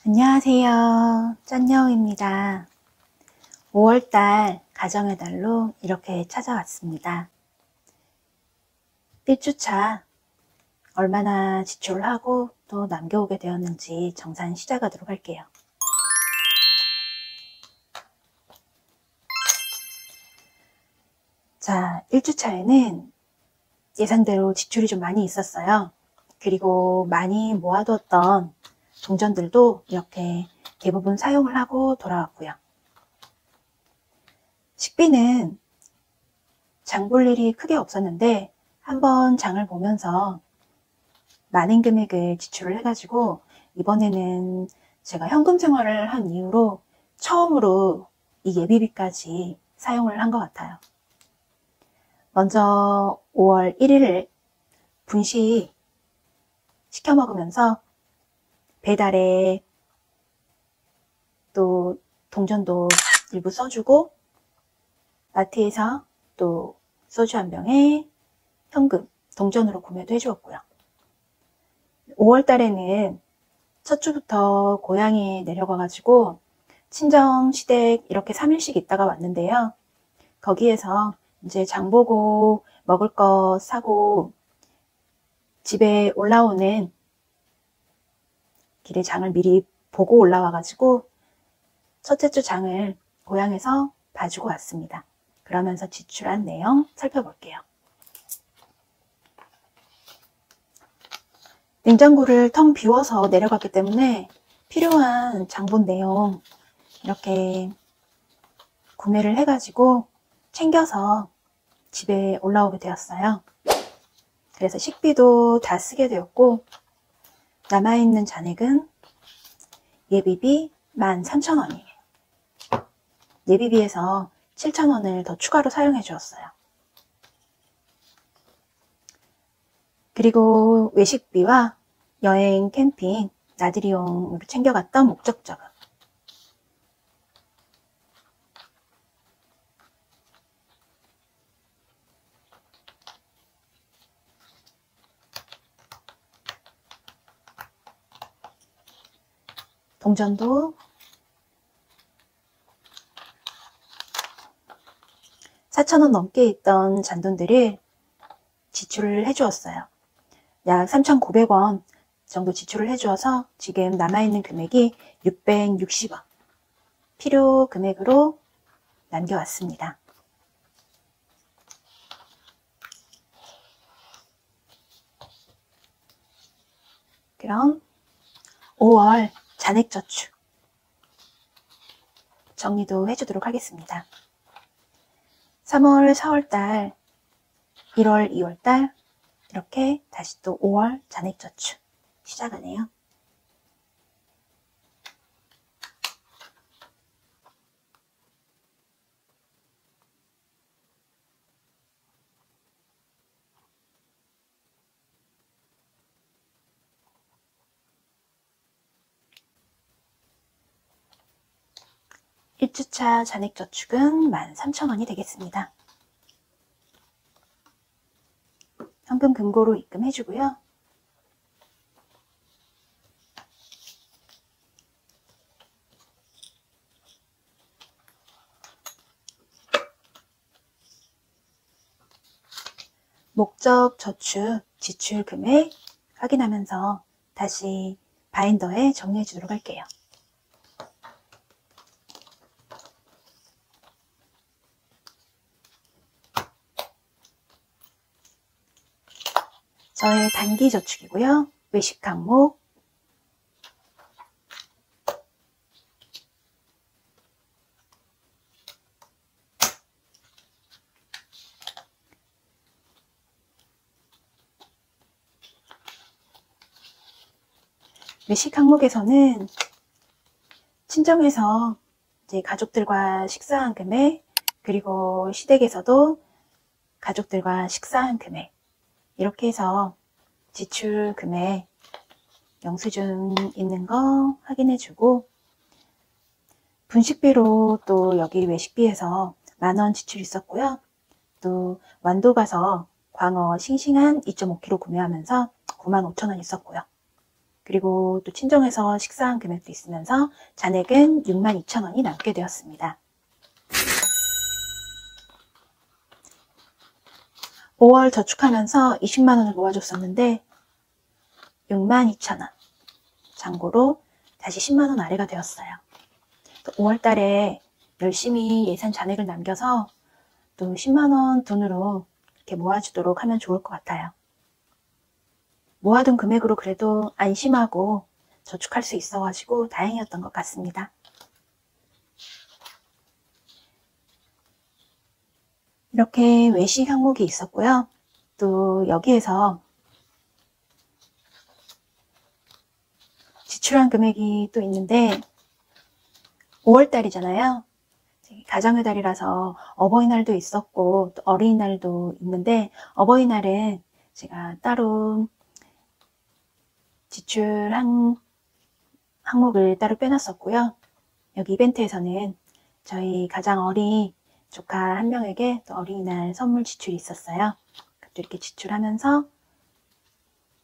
안녕하세요. 짠여우입니다. 5월달 가정의 달로 이렇게 찾아왔습니다. 1주차 얼마나 지출을 하고 또 남겨오게 되었는지 정산 시작하도록 할게요. 자, 1주차에는 예상대로 지출이 좀 많이 있었어요. 그리고 많이 모아두었던 동전들도 이렇게 대부분 사용을 하고 돌아왔고요. 식비는 장 볼 일이 크게 없었는데 한번 장을 보면서 많은 금액을 지출을 해가지고 이번에는 제가 현금 생활을 한 이후로 처음으로 이 예비비까지 사용을 한 것 같아요. 먼저 5월 1일을 분식 시켜 먹으면서 배달에 또 동전도 일부 써주고 마트에서 또 소주 한 병에 현금, 동전으로 구매도 해주었고요. 5월 달에는 첫 주부터 고향에 내려가가지고 친정, 시댁 이렇게 3일씩 있다가 왔는데요. 거기에서 이제 장 보고 먹을 거 사고 집에 올라오는 길에 장을 미리 보고 올라와가지고 첫째 주 장을 고향에서 봐주고 왔습니다. 그러면서 지출한 내용 살펴볼게요. 냉장고를 텅 비워서 내려갔기 때문에 필요한 장본 내용 이렇게 구매를 해가지고 챙겨서 집에 올라오게 되었어요. 그래서 식비도 다 쓰게 되었고 남아있는 잔액은 예비비 13,000원이에요. 예비비에서 7,000원을 더 추가로 사용해 주었어요. 그리고 외식비와 여행, 캠핑, 나들이용으로 챙겨갔던 목적자금. 동전도 4,000원 넘게 있던 잔돈들을 지출을 해주었어요. 약 3,900원 정도 지출을 해주어서 지금 남아있는 금액이 660원 필요 금액으로 남겨왔습니다. 그럼 5월 잔액저축 정리도 해주도록 하겠습니다. 3월, 4월달, 1월, 2월달 이렇게 다시 또 5월 잔액저축 시작하네요. (1주차) 잔액저축은 13,000원이 되겠습니다. 현금 금고로 입금해주고요. 목적 저축 지출 금액 확인하면서 다시 바인더에 정리해 주도록 할게요. 저의 단기 저축이고요. 외식 항목, 외식 항목에서는 친정에서 이제 가족들과 식사한 금액, 그리고 시댁에서도 가족들과 식사한 금액 이렇게 해서 지출 금액 영수증 있는 거 확인해주고 분식비로 또 여기 외식비에서 10,000원 지출이 있었고요. 또 완도 가서 광어 싱싱한 2.5kg 구매하면서 95,000원 있었고요. 그리고 또 친정에서 식사한 금액도 있으면서 잔액은 62,000원이 남게 되었습니다. 5월 저축하면서 20만원을 모아줬었는데 62,000원 잔고로 다시 10만원 아래가 되었어요. 5월 달에 열심히 예산 잔액을 남겨서 또 10만원 돈으로 이렇게 모아주도록 하면 좋을 것 같아요. 모아둔 금액으로 그래도 안심하고 저축할 수 있어가지고 다행이었던 것 같습니다. 이렇게 외식 항목이 있었고요. 또 여기에서 지출한 금액이 또 있는데 5월달이잖아요. 가정의 달이라서 어버이날도 있었고 또 어린이날도 있는데 어버이날은 제가 따로 지출한 항목을 따로 빼놨었고요. 여기 이벤트에서는 저희 가장 어린 조카 한 명에게 또 어린이날 선물 지출이 있었어요. 그것도 이렇게 지출하면서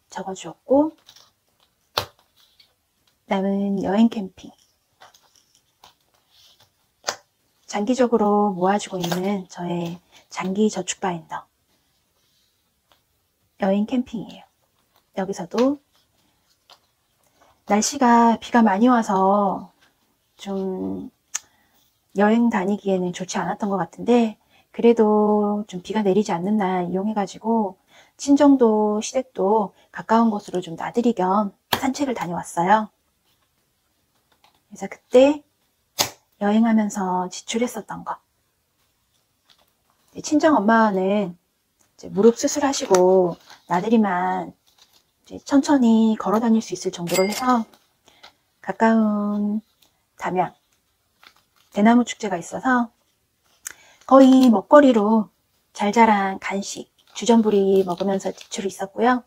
적어주었고, 남은 여행 캠핑, 장기적으로 모아주고 있는 저의 장기 저축 바인더, 여행 캠핑이에요. 여기서도 날씨가 비가 많이 와서 좀 여행 다니기에는 좋지 않았던 것 같은데 그래도 좀 비가 내리지 않는 날 이용해가지고 친정도 시댁도 가까운 곳으로 좀 나들이 겸 산책을 다녀왔어요. 그래서 그때 여행하면서 지출했었던 거. 친정 엄마는 이제 무릎 수술하시고 나들이만 이제 천천히 걸어 다닐 수 있을 정도로 해서 가까운 담양 대나무 축제가 있어서 거의 먹거리로 잘 자란 간식, 주전부리 먹으면서 지출이 있었고요.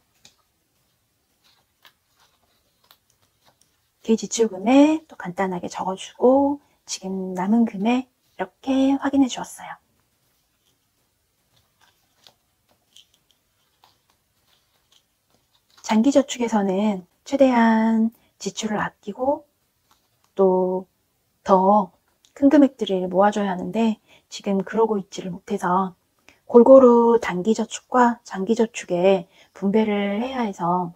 그 지출 금액 또 간단하게 적어주고 지금 남은 금액 이렇게 확인해 주었어요. 장기저축에서는 최대한 지출을 아끼고 또 더 큰 금액들을 모아줘야 하는데 지금 그러고 있지를 못해서 골고루 단기저축과 장기저축에 분배를 해야 해서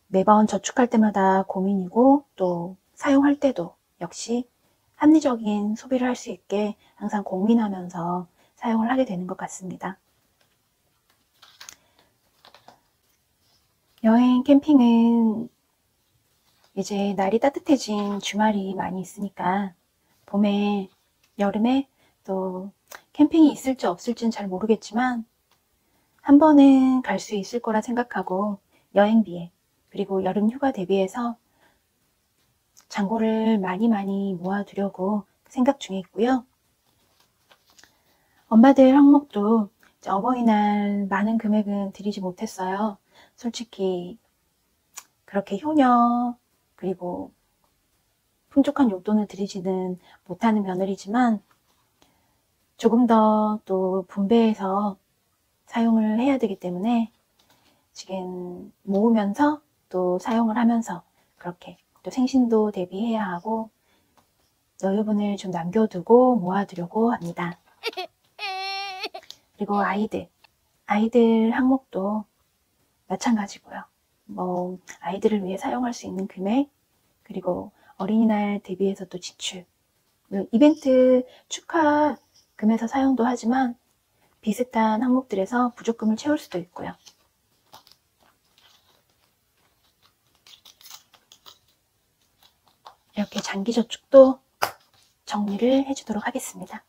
매번 저축할 때마다 고민이고 또 사용할 때도 역시 합리적인 소비를 할 수 있게 항상 고민하면서 사용을 하게 되는 것 같습니다. 여행 캠핑은 이제 날이 따뜻해진 주말이 많이 있으니까 봄에, 여름에 또 캠핑이 있을지 없을지는 잘 모르겠지만 한 번은 갈 수 있을 거라 생각하고 여행비에 그리고 여름 휴가 대비해서 잔고를 많이 모아두려고 생각 중에 있고요. 엄마들 항목도 어버이날 많은 금액은 드리지 못했어요. 솔직히 그렇게 효녀 그리고 풍족한 용돈을 드리지는 못하는 며느리지만 조금 더 또 분배해서 사용을 해야 되기 때문에 지금 모으면서 또 사용을 하면서 그렇게 또 생신도 대비해야 하고 여유분을 좀 남겨두고 모아두려고 합니다. 그리고 아이들 항목도 마찬가지고요. 뭐 아이들을 위해 사용할 수 있는 금액 그리고 어린이날 대비해서 또 지출 이벤트 축하금에서 사용도 하지만 비슷한 항목들에서 부족금을 채울 수도 있고요. 이렇게 장기저축도 정리를 해주도록 하겠습니다.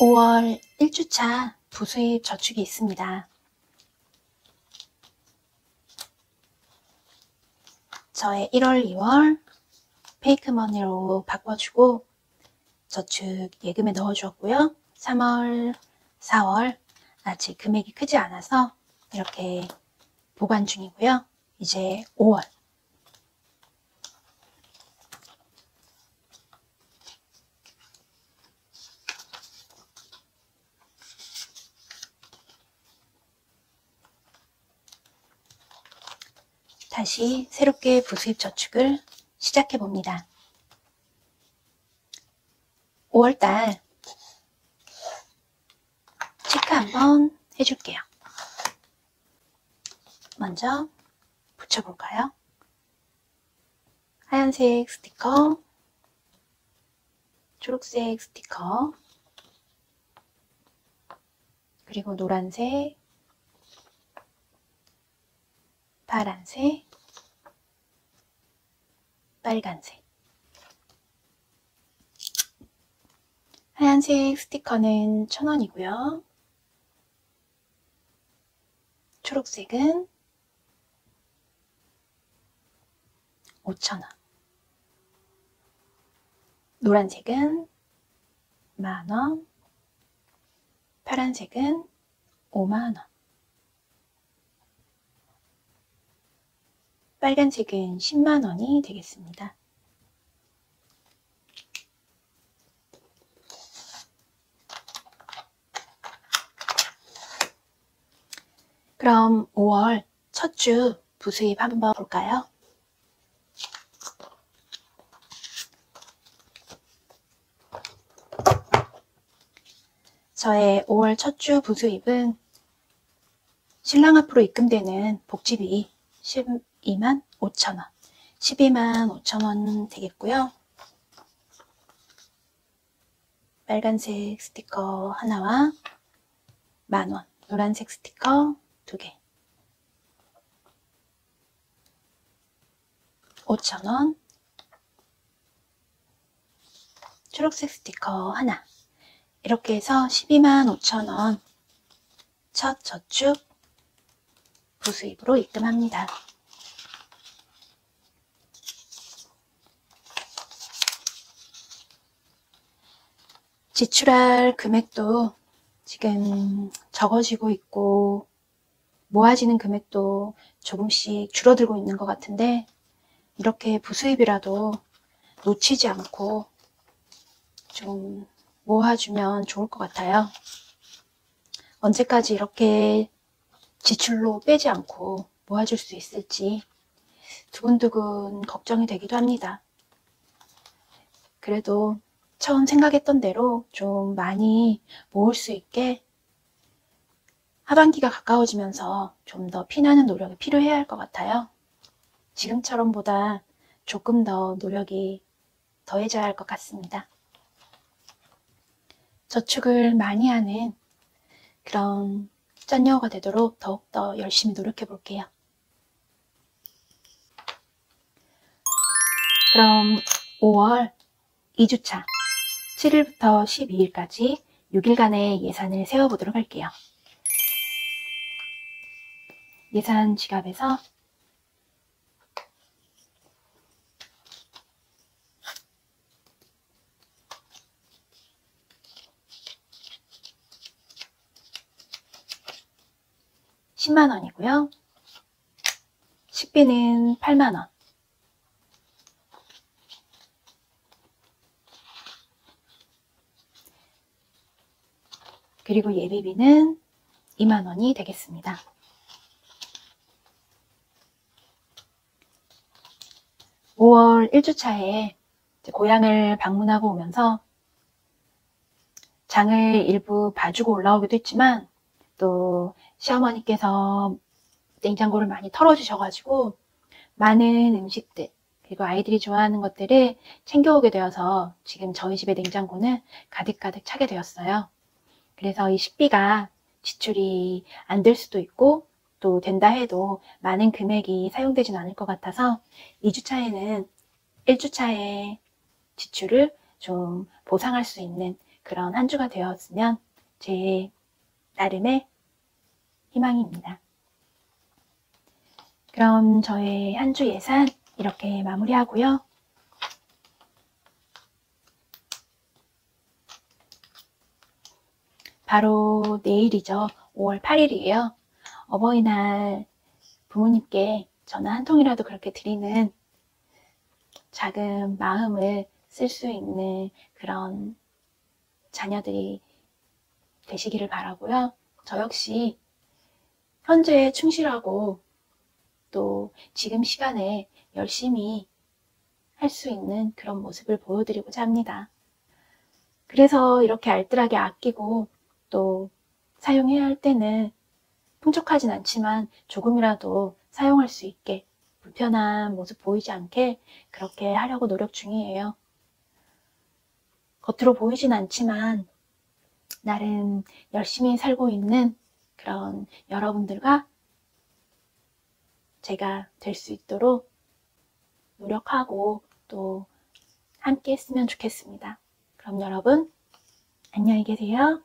5월 1주차 부수입 저축이 있습니다. 저의 1월, 2월 페이크머니로 바꿔주고 저축 예금에 넣어주었고요. 3월, 4월 아직 금액이 크지 않아서 이렇게 보관 중이고요. 이제 5월 다시 새롭게 부수입 저축을 시작해 봅니다. 5월달 체크 한번 해줄게요. 먼저 붙여볼까요? 하얀색 스티커, 초록색 스티커, 그리고 노란색, 파란색, 빨간색. 하얀색 스티커는 1,000원이고요. 초록색은 5,000원. 노란색은 10,000원. 파란색은 50,000원. 빨간색은 100,000원이 되겠습니다. 그럼 5월 첫 주 부수입 한번 볼까요? 저의 5월 첫 주 부수입은 신랑 앞으로 입금되는 복지비 125,000원, 125,000원 되겠고요. 빨간색 스티커 하나와 10,000원, 노란색 스티커 2개, 5,000원, 초록색 스티커 하나, 이렇게 해서 125,000원 첫 저축 부수입으로 입금합니다. 지출할 금액도 지금 적어지고 있고 모아지는 금액도 조금씩 줄어들고 있는 것 같은데, 이렇게 부수입이라도 놓치지 않고 좀 모아주면 좋을 것 같아요. 언제까지 이렇게 지출로 빼지 않고 모아줄 수 있을지 두근두근 걱정이 되기도 합니다. 그래도 처음 생각했던 대로 좀 많이 모을 수 있게 하반기가 가까워지면서 좀 더 피나는 노력이 필요해야 할 것 같아요. 지금처럼보다 조금 더 노력이 더해져야 할 것 같습니다. 저축을 많이 하는 그런 짠여가 되도록 더욱더 열심히 노력해 볼게요. 그럼 5월 2주차 7일부터 12일까지 6일간의 예산을 세워보도록 할게요. 예산 지갑에서 $100,000이고요. 식비는 80,000원. 그리고 예비비는 20,000원이 되겠습니다. (5월) 1주차에 고향을 방문하고 오면서 장을 일부 봐주고 올라오기도 했지만, 또 시어머니께서 냉장고를 많이 털어주셔가지고 많은 음식들, 그리고 아이들이 좋아하는 것들을 챙겨오게 되어서 지금 저희 집의 냉장고는 가득가득 차게 되었어요. 그래서 이 식비가 지출이 안 될 수도 있고, 또 된다 해도 많은 금액이 사용되진 않을 것 같아서 2주차에는 1주차의 지출을 좀 보상할 수 있는 그런 한 주가 되었으면 제 나름의 희망입니다. 그럼 저의 한 주 예산 이렇게 마무리하고요. 바로 내일이죠. 5월 8일이에요. 어버이날 부모님께 전화 한 통이라도 그렇게 드리는 작은 마음을 쓸 수 있는 그런 자녀들이 되시기를 바라고요. 저 역시 현재에 충실하고 또 지금 시간에 열심히 할 수 있는 그런 모습을 보여드리고자 합니다. 그래서 이렇게 알뜰하게 아끼고 또 사용해야 할 때는 풍족하진 않지만 조금이라도 사용할 수 있게 불편한 모습 보이지 않게 그렇게 하려고 노력 중이에요. 겉으로 보이진 않지만 나름 열심히 살고 있는 그런 여러분들과 제가 될 수 있도록 노력하고 또 함께 했으면 좋겠습니다. 그럼 여러분 안녕히 계세요.